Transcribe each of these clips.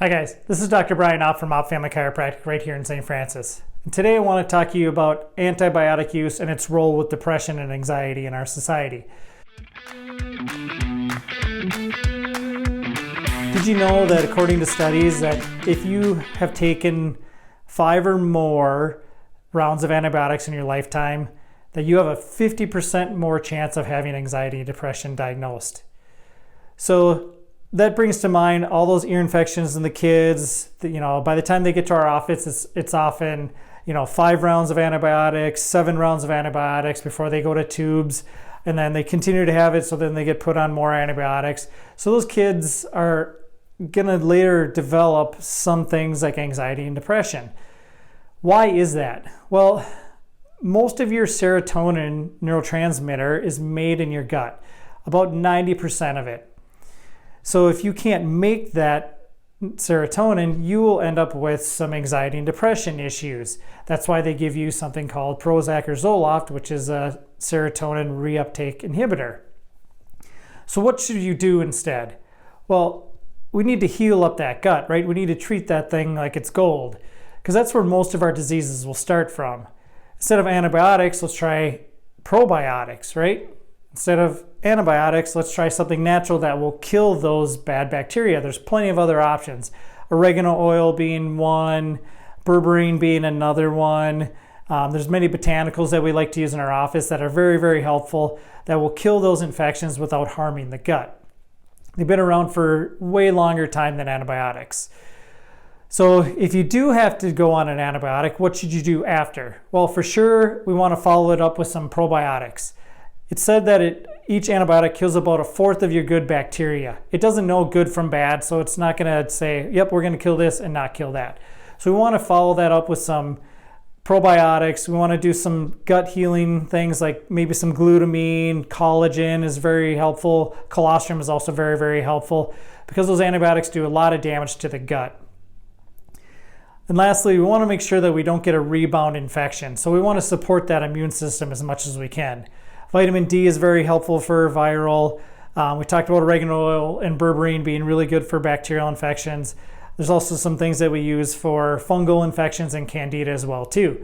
Hi guys, this is Dr. Brian Opp from Opp Family Chiropractic right here in St. Francis. And today I want to talk to you about antibiotic use and its role with depression and anxiety in our society. Did you know that according to studies that if you have taken 5 or more rounds of antibiotics in your lifetime, that you have a 50% more chance of having anxiety and depression diagnosed? So that brings to mind all those ear infections in the kids. By the time they get to our office, it's often 5 rounds of antibiotics, 7 rounds of antibiotics before they go to tubes, and then they continue to have it, so then they get put on more antibiotics. So those kids are gonna later develop some things like anxiety and depression. Why is that? Well, most of your serotonin neurotransmitter is made in your gut, about 90% of it. So if you can't make that serotonin, you will end up with some anxiety and depression issues. That's why they give you something called Prozac or Zoloft, which is a serotonin reuptake inhibitor. So what should you do instead? Well, we need to heal up that gut, right? We need to treat that thing like it's gold, because that's where most of our diseases will start from. Instead of antibiotics, let's try probiotics, right? Instead of antibiotics, let's try something natural that will kill those bad bacteria. There's plenty of other options. Oregano oil being one, berberine being another one. There's many botanicals that we like to use in our office that are very, very helpful that will kill those infections without harming the gut. They've been around for way longer time than antibiotics. So if you do have to go on an antibiotic, what should you do after? Well, for sure, we want to follow it up with some probiotics. It's said that each antibiotic kills about 1/4 of your good bacteria. It doesn't know good from bad, so it's not going to say, yep, we're going to kill this and not kill that. So we want to follow that up with some probiotics. We want to do some gut healing things like maybe some glutamine, collagen is very helpful. Colostrum is also very, very helpful because those antibiotics do a lot of damage to the gut. And lastly, we want to make sure that we don't get a rebound infection. So we want to support that immune system as much as we can. Vitamin D is very helpful for viral. We talked about oregano oil and berberine being really good for bacterial infections. There's also some things that we use for fungal infections and candida as well too.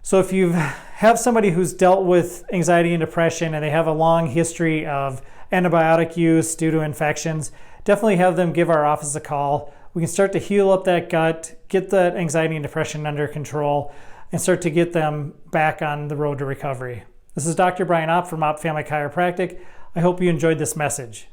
So if you have somebody who's dealt with anxiety and depression and they have a long history of antibiotic use due to infections, definitely have them give our office a call. We can start to heal up that gut, get that anxiety and depression under control, and start to get them back on the road to recovery. This is Dr. Brian Opp from Opp Family Chiropractic. I hope you enjoyed this message.